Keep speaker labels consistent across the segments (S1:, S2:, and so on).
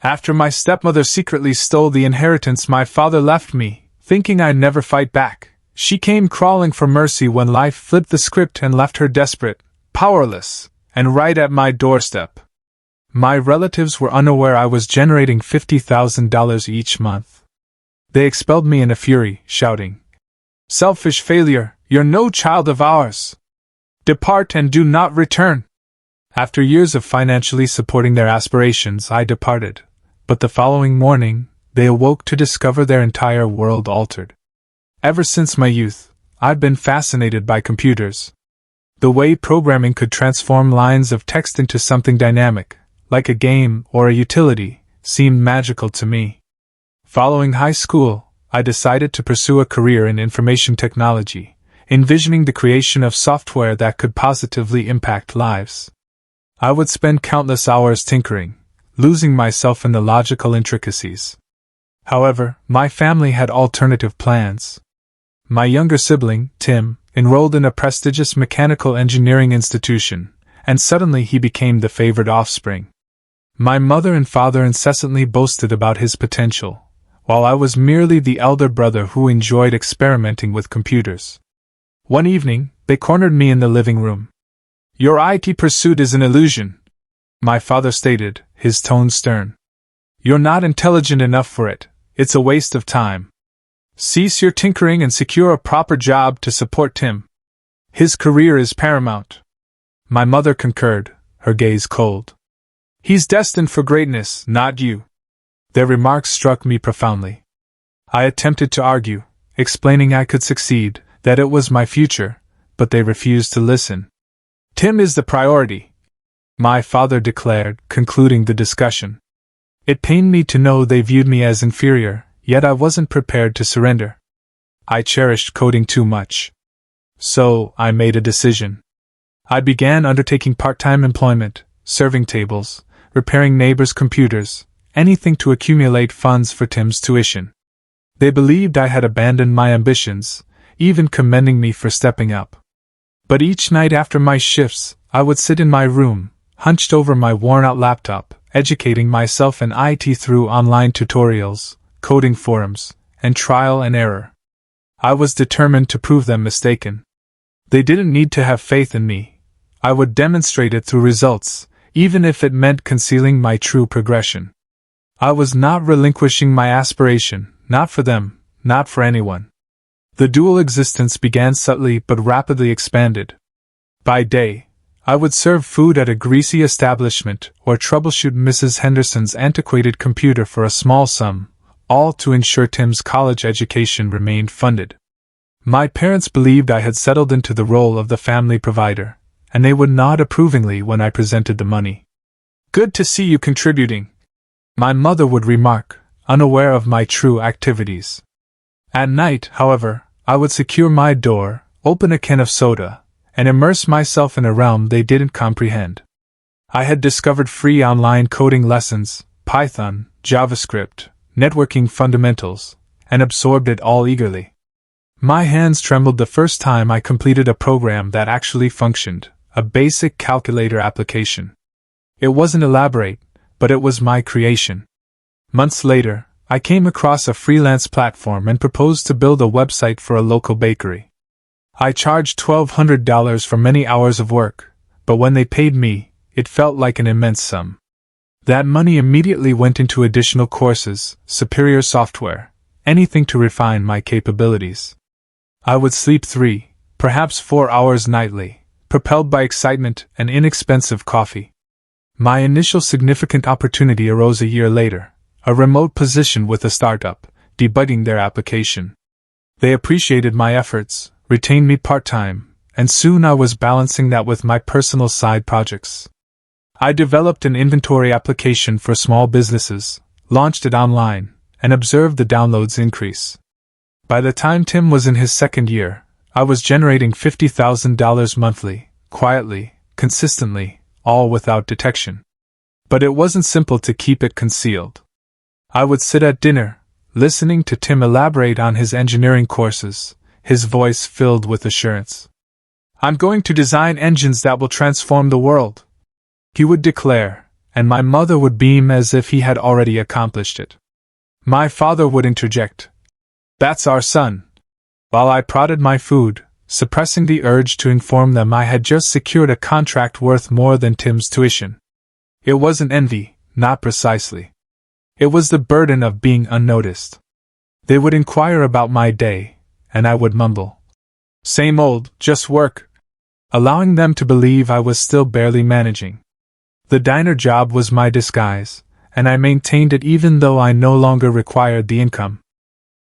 S1: After my stepmother secretly stole the inheritance my father left me, thinking I'd never fight back, she came crawling for mercy when life flipped the script and left her desperate, powerless, and right at my doorstep. My relatives were unaware I was generating $50,000 each month. They expelled me in a fury, shouting, "Selfish failure, you're no child of ours! Depart and do not return!" After years of financially supporting their aspirations, I departed, but the following morning, they awoke to discover their entire world altered. Ever since my youth, I'd been fascinated by computers. The way programming could transform lines of text into something dynamic, like a game or a utility, seemed magical to me. Following high school, I decided to pursue a career in information technology, envisioning the creation of software that could positively impact lives. I would spend countless hours tinkering, losing myself in the logical intricacies. However, my family had alternative plans. My younger sibling, Tim, enrolled in a prestigious mechanical engineering institution, and suddenly he became the favored offspring. My mother and father incessantly boasted about his potential, while I was merely the elder brother who enjoyed experimenting with computers. One evening, they cornered me in the living room. "Your IT pursuit is an illusion," my father stated, his tone stern. "You're not intelligent enough for it, it's a waste of time. Cease your tinkering and secure a proper job to support Tim. His career is paramount." My mother concurred, her gaze cold. "He's destined for greatness, not you." Their remarks struck me profoundly. I attempted to argue, explaining I could succeed, that it was my future, but they refused to listen. "Tim is the priority," my father declared, concluding the discussion. It pained me to know they viewed me as inferior, yet I wasn't prepared to surrender. I cherished coding too much. So, I made a decision. I began undertaking part-time employment, serving tables, repairing neighbors' computers, anything to accumulate funds for Tim's tuition. They believed I had abandoned my ambitions, even commending me for stepping up. But each night after my shifts, I would sit in my room, hunched over my worn-out laptop, educating myself in IT through online tutorials, coding forums, and trial and error. I was determined to prove them mistaken. They didn't need to have faith in me. I would demonstrate it through results, even if it meant concealing my true progression. I was not relinquishing my aspiration, not for them, not for anyone. The dual existence began subtly but rapidly expanded. By day, I would serve food at a greasy establishment or troubleshoot Mrs. Henderson's antiquated computer for a small sum, all to ensure Tim's college education remained funded. My parents believed I had settled into the role of the family provider, and they would nod approvingly when I presented the money. "Good to see you contributing," my mother would remark, unaware of my true activities. At night, however, I would secure my door, open a can of soda, and immerse myself in a realm they didn't comprehend. I had discovered free online coding lessons, Python, JavaScript, networking fundamentals, and absorbed it all eagerly. My hands trembled the first time I completed a program that actually functioned, a basic calculator application. It wasn't elaborate, but it was my creation. Months later, I came across a freelance platform and proposed to build a website for a local bakery. I charged $1,200 for many hours of work, but when they paid me, it felt like an immense sum. That money immediately went into additional courses, superior software, anything to refine my capabilities. I would sleep 3, perhaps 4 hours nightly, propelled by excitement and inexpensive coffee. My initial significant opportunity arose a year later, a remote position with a startup, debugging their application. They appreciated my efforts, retained me part-time, and soon I was balancing that with my personal side projects. I developed an inventory application for small businesses, launched it online, and observed the downloads increase. By the time Tim was in his second year, I was generating $50,000 monthly, quietly, consistently, all without detection. But it wasn't simple to keep it concealed. I would sit at dinner, listening to Tim elaborate on his engineering courses, his voice filled with assurance. "I'm going to design engines that will transform the world," he would declare, and my mother would beam as if he had already accomplished it. My father would interject, "That's our son," while I prodded my food, suppressing the urge to inform them I had just secured a contract worth more than Tim's tuition. It wasn't envy, not precisely. It was the burden of being unnoticed. They would inquire about my day, and I would mumble, "Same old, just work," allowing them to believe I was still barely managing. The diner job was my disguise, and I maintained it even though I no longer required the income.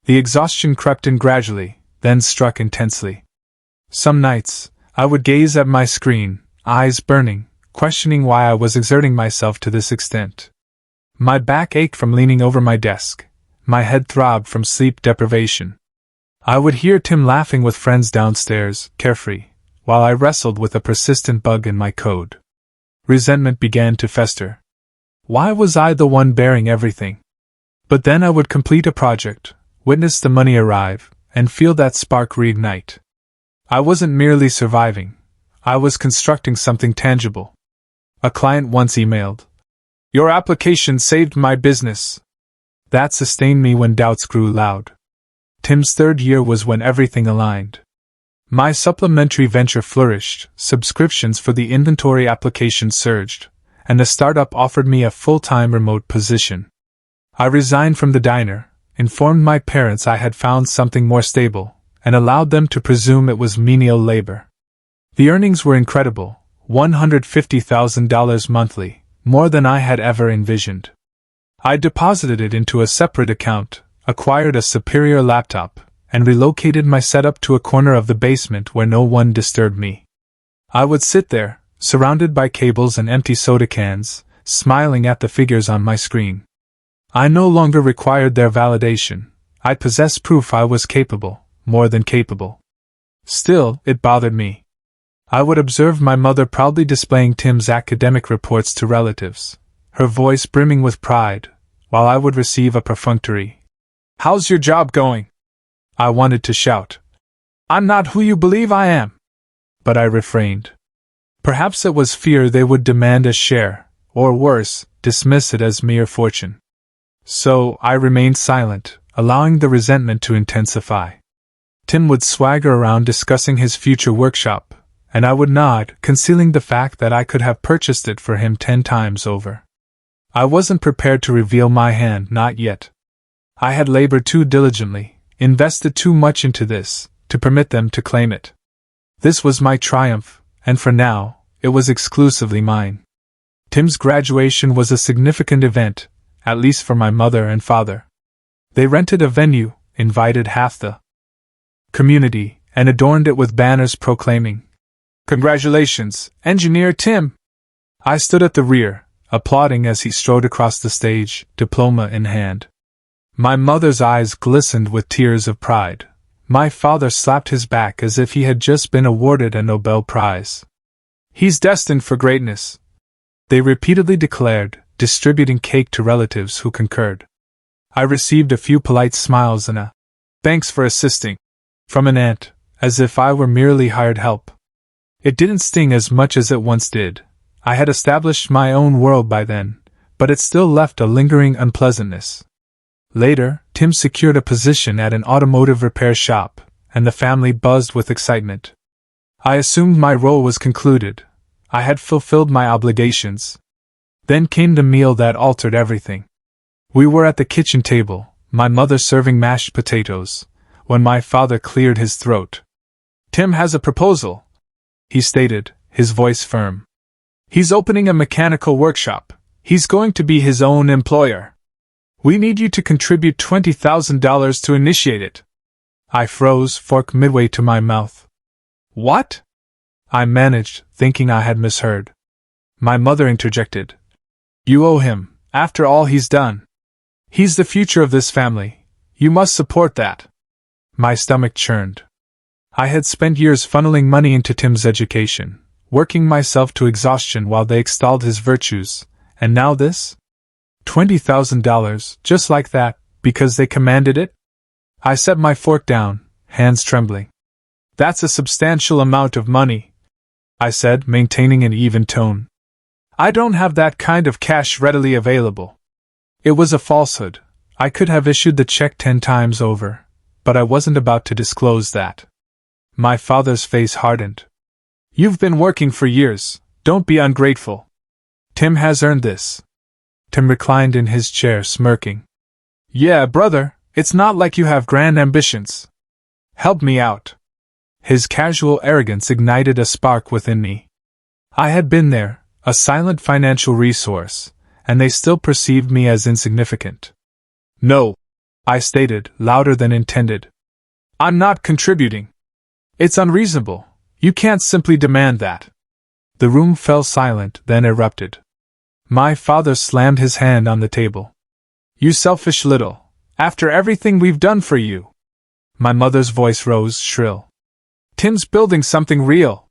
S1: The exhaustion crept in gradually, then struck intensely. Some nights, I would gaze at my screen, eyes burning, questioning why I was exerting myself to this extent. My back ached from leaning over my desk, my head throbbed from sleep deprivation. I would hear Tim laughing with friends downstairs, carefree, while I wrestled with a persistent bug in my code. Resentment began to fester. Why was I the one bearing everything? But then I would complete a project, witness the money arrive, and feel that spark reignite. I wasn't merely surviving. I was constructing something tangible. A client once emailed, "Your application saved my business." That sustained me when doubts grew loud. Tim's third year was when everything aligned. My supplementary venture flourished, subscriptions for the inventory application surged, and a startup offered me a full-time remote position. I resigned from the diner, informed my parents I had found something more stable, and allowed them to presume it was menial labor. The earnings were incredible, $150,000 monthly, more than I had ever envisioned. I deposited it into a separate account, acquired a superior laptop, and relocated my setup to a corner of the basement where no one disturbed me. I would sit there, surrounded by cables and empty soda cans, smiling at the figures on my screen. I no longer required their validation. I possessed proof I was capable, more than capable. Still, it bothered me. I would observe my mother proudly displaying Tim's academic reports to relatives, her voice brimming with pride, while I would receive a perfunctory, "How's your job going?" I wanted to shout, "I'm not who you believe I am," but I refrained. Perhaps it was fear they would demand a share, or worse, dismiss it as mere fortune. So I remained silent, allowing the resentment to intensify. Tim would swagger around discussing his future workshop, and I would nod, concealing the fact that I could have purchased it for him 10 times over. I wasn't prepared to reveal my hand, not yet. I had labored too diligently, invested too much into this, to permit them to claim it. This was my triumph, and for now, it was exclusively mine. Tim's graduation was a significant event, at least for my mother and father. They rented a venue, invited half the community, and adorned it with banners proclaiming, "Congratulations, Engineer Tim!" I stood at the rear, applauding as he strode across the stage, diploma in hand. My mother's eyes glistened with tears of pride. My father slapped his back as if he had just been awarded a Nobel Prize. "He's destined for greatness," they repeatedly declared, distributing cake to relatives who concurred. I received a few polite smiles and a "thanks for assisting" from an aunt, as if I were merely hired help. It didn't sting as much as it once did. I had established my own world by then, but it still left a lingering unpleasantness. Later, Tim secured a position at an automotive repair shop, and the family buzzed with excitement. I assumed my role was concluded. I had fulfilled my obligations. Then came the meal that altered everything. We were at the kitchen table, my mother serving mashed potatoes, when my father cleared his throat. "Tim has a proposal," he stated, his voice firm. "He's opening a mechanical workshop. He's going to be his own employer. We need you to contribute $20,000 to initiate it." I froze, fork midway to my mouth. "What?" I managed, thinking I had misheard. My mother interjected, "You owe him, after all he's done. He's the future of this family. You must support that." My stomach churned. I had spent years funneling money into Tim's education, working myself to exhaustion while they extolled his virtues, and now this? $20,000, just like that, because they commanded it? I set my fork down, hands trembling. "That's a substantial amount of money," I said, maintaining an even tone. I don't have that kind of cash readily available. It was a falsehood. I could have issued the check 10 times over, but I wasn't about to disclose that. My father's face hardened. You've been working for years, don't be ungrateful. Tim has earned this. Tim reclined in his chair, smirking. Yeah, brother, it's not like you have grand ambitions. Help me out. His casual arrogance ignited a spark within me. I had been there, a silent financial resource, and they still perceived me as insignificant. No, I stated, louder than intended. I'm not contributing. It's unreasonable. You can't simply demand that. The room fell silent, then erupted. My father slammed his hand on the table. You selfish little, after everything we've done for you. My mother's voice rose shrill. Tim's building something real.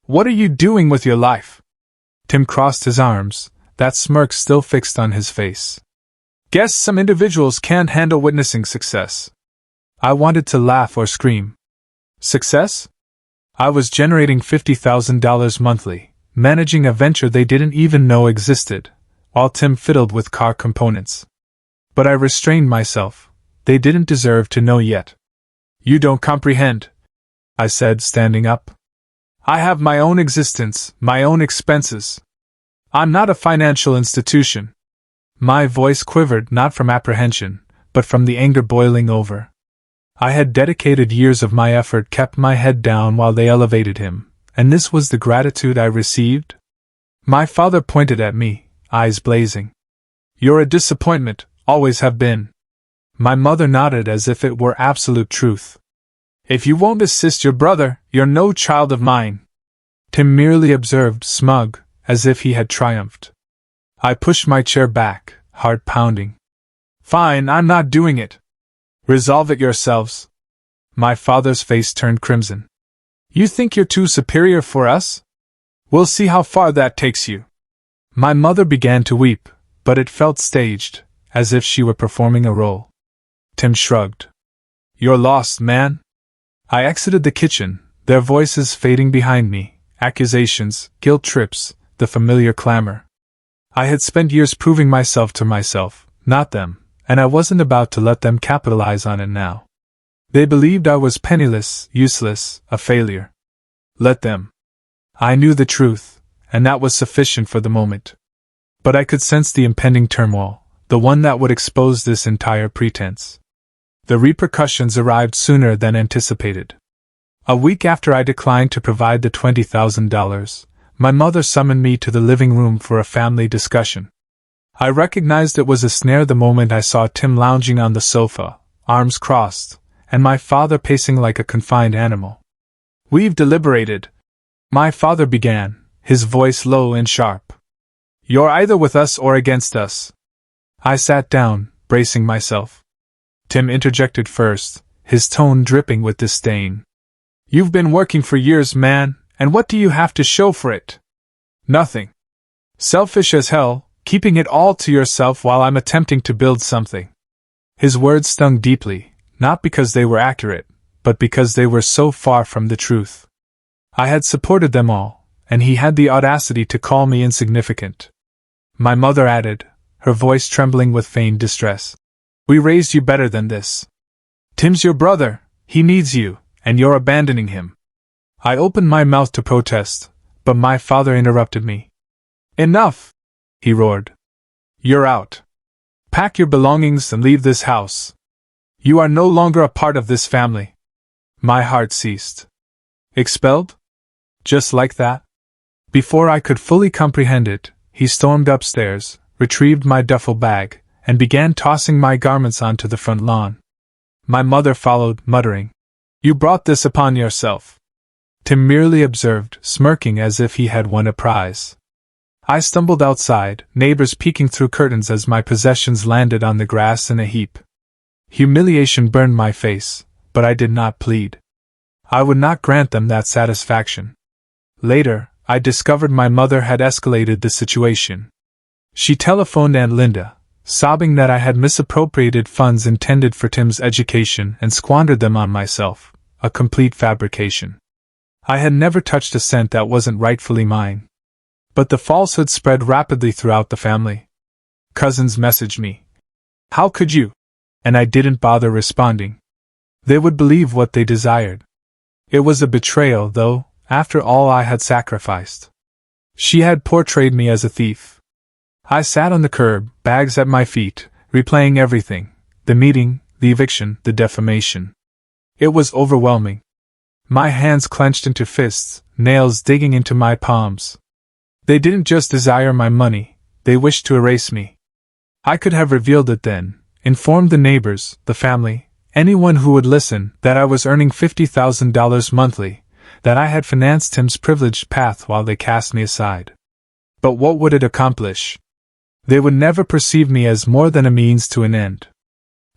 S1: What are you doing with your life? Tim crossed his arms, that smirk still fixed on his face. Guess some individuals can't handle witnessing success. I wanted to laugh or scream. Success? I was generating $50,000 monthly, managing a venture they didn't even know existed, while Tim fiddled with car components. But I restrained myself. They didn't deserve to know yet. You don't comprehend, I said, standing up. I have my own existence, my own expenses. I'm not a financial institution. My voice quivered not from apprehension, but from the anger boiling over. I had dedicated years of my effort, kept my head down while they elevated him, and this was the gratitude I received? My father pointed at me, eyes blazing. You're a disappointment, always have been. My mother nodded as if it were absolute truth. If you won't assist your brother, you're no child of mine. Tim merely observed, smug, as if he had triumphed. I pushed my chair back, heart pounding. Fine, I'm not doing it. Resolve it yourselves. My father's face turned crimson. You think you're too superior for us? We'll see how far that takes you. My mother began to weep, but it felt staged, as if she were performing a role. Tim shrugged. You're lost, man. I exited the kitchen, their voices fading behind me, accusations, guilt trips, the familiar clamor. I had spent years proving myself to myself, not them, and I wasn't about to let them capitalize on it now. They believed I was penniless, useless, a failure. Let them. I knew the truth, and that was sufficient for the moment. But I could sense the impending turmoil, the one that would expose this entire pretense. The repercussions arrived sooner than anticipated. A week after I declined to provide the $20,000, my mother summoned me to the living room for a family discussion. I recognized it was a snare the moment I saw Tim lounging on the sofa, arms crossed, and my father pacing like a confined animal. We've deliberated, my father began, his voice low and sharp. You're either with us or against us. I sat down, bracing myself. Tim interjected first, his tone dripping with disdain. You've been working for years, man, and what do you have to show for it? Nothing. Selfish as hell, keeping it all to yourself while I'm attempting to build something. His words stung deeply, not because they were accurate, but because they were so far from the truth. I had supported them all, and he had the audacity to call me insignificant. My mother added, her voice trembling with feigned distress. We raised you better than this. Tim's your brother, he needs you, and you're abandoning him. I opened my mouth to protest, but my father interrupted me. Enough! He roared. You're out. Pack your belongings and leave this house. You are no longer a part of this family. My heart ceased. Expelled? Just like that? Before I could fully comprehend it, he stormed upstairs, retrieved my duffel bag, and began tossing my garments onto the front lawn. My mother followed, muttering, You brought this upon yourself. Tim merely observed, smirking as if he had won a prize. I stumbled outside, neighbors peeking through curtains as my possessions landed on the grass in a heap. Humiliation burned my face, but I did not plead. I would not grant them that satisfaction. Later, I discovered my mother had escalated the situation. She telephoned Aunt Linda, sobbing that I had misappropriated funds intended for Tim's education and squandered them on myself, a complete fabrication. I had never touched a cent that wasn't rightfully mine. But the falsehood spread rapidly throughout the family. Cousins messaged me. How could you? And I didn't bother responding. They would believe what they desired. It was a betrayal, though, after all I had sacrificed. She had portrayed me as a thief. I sat on the curb, bags at my feet, replaying everything: the meeting, the eviction, the defamation. It was overwhelming. My hands clenched into fists, nails digging into my palms. They didn't just desire my money, they wished to erase me. I could have revealed it then, informed the neighbors, the family, anyone who would listen, that I was earning $50,000 monthly, that I had financed Tim's privileged path while they cast me aside. But what would it accomplish? They would never perceive me as more than a means to an end.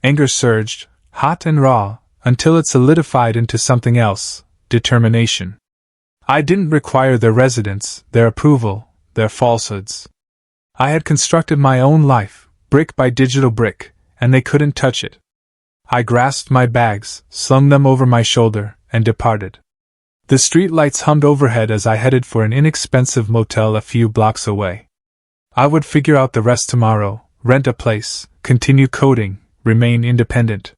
S1: Anger surged, hot and raw, until it solidified into something else: determination. I didn't require their residence, their approval, their falsehoods. I had constructed my own life, brick by digital brick, and they couldn't touch it. I grasped my bags, slung them over my shoulder, and departed. The street lights hummed overhead as I headed for an inexpensive motel a few blocks away. I would figure out the rest tomorrow, rent a place, continue coding, remain independent.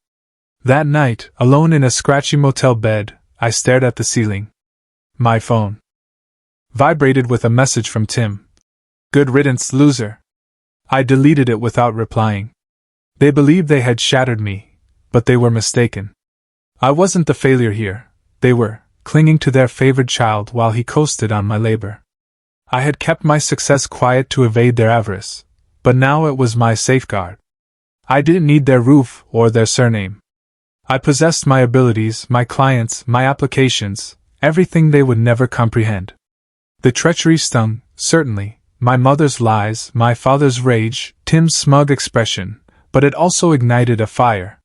S1: That night, alone in a scratchy motel bed, I stared at the ceiling. My phone vibrated with a message from Tim. Good riddance, loser. I deleted it without replying. They believed they had shattered me, but they were mistaken. I wasn't the failure here. They were, clinging to their favored child while he coasted on my labor. I had kept my success quiet to evade their avarice, but now it was my safeguard. I didn't need their roof or their surname. I possessed my abilities, my clients, my applications, everything they would never comprehend. The treachery stung, certainly, my mother's lies, my father's rage, Tim's smug expression, but it also ignited a fire.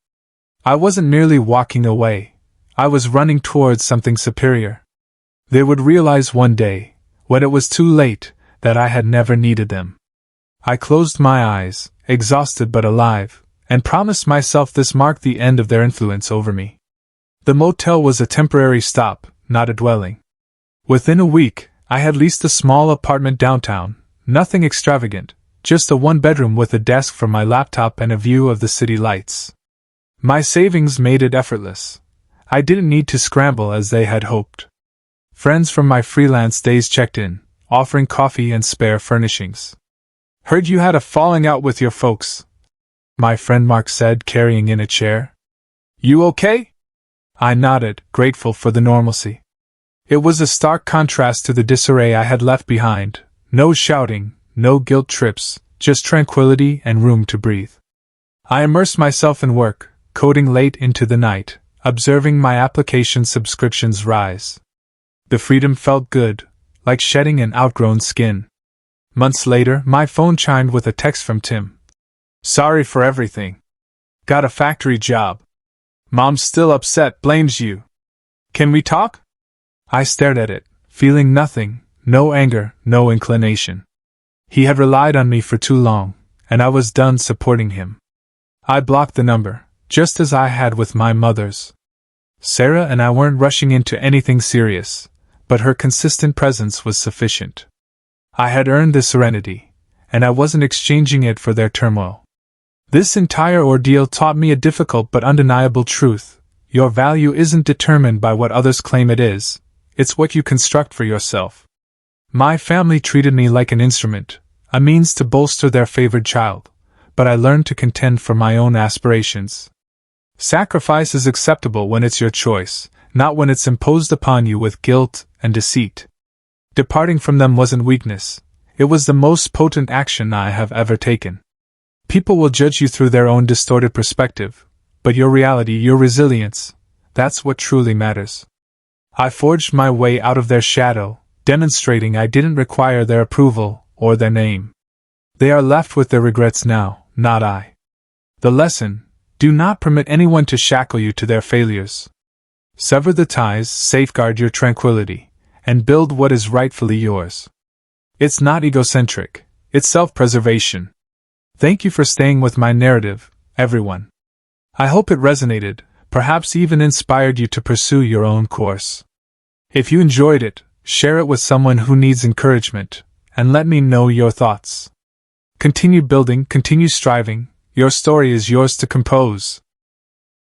S1: I wasn't merely walking away, I was running towards something superior. They would realize one day, when it was too late, that I had never needed them. I closed my eyes, exhausted but alive, and promised myself this marked the end of their influence over me. The motel was a temporary stop, not a dwelling. Within a week, I had leased a small apartment downtown, nothing extravagant, just a one-bedroom with a desk for my laptop and a view of the city lights. My savings made it effortless. I didn't need to scramble as they had hoped. Friends from my freelance days checked in, offering coffee and spare furnishings. Heard you had a falling out with your folks, my friend Mark said, carrying in a chair. You okay? I nodded, grateful for the normalcy. It was a stark contrast to the disarray I had left behind. No shouting, no guilt trips, just tranquility and room to breathe. I immersed myself in work, coding late into the night, observing my application subscriptions rise. The freedom felt good, like shedding an outgrown skin. Months later, my phone chimed with a text from Tim. Sorry for everything. Got a factory job. Mom's still upset, blames you. Can we talk? I stared at it, feeling nothing, no anger, no inclination. He had relied on me for too long, and I was done supporting him. I blocked the number, just as I had with my mother's. Sarah and I weren't rushing into anything serious, but her consistent presence was sufficient. I had earned this serenity, and I wasn't exchanging it for their turmoil. This entire ordeal taught me a difficult but undeniable truth. Your value isn't determined by what others claim it is, it's what you construct for yourself. My family treated me like an instrument, a means to bolster their favored child, but I learned to contend for my own aspirations. Sacrifice is acceptable when it's your choice, not when it's imposed upon you with guilt and deceit. Departing from them wasn't weakness, it was the most potent action I have ever taken. People will judge you through their own distorted perspective, but your reality, your resilience, that's what truly matters. I forged my way out of their shadow, demonstrating I didn't require their approval or their name. They are left with their regrets now, not I. The lesson: do not permit anyone to shackle you to their failures. Sever the ties, safeguard your tranquility, and build what is rightfully yours. It's not egocentric, it's self-preservation. Thank you for staying with my narrative, everyone. I hope it resonated, perhaps even inspired you to pursue your own course. If you enjoyed it, share it with someone who needs encouragement, and let me know your thoughts. Continue building, continue striving, your story is yours to compose.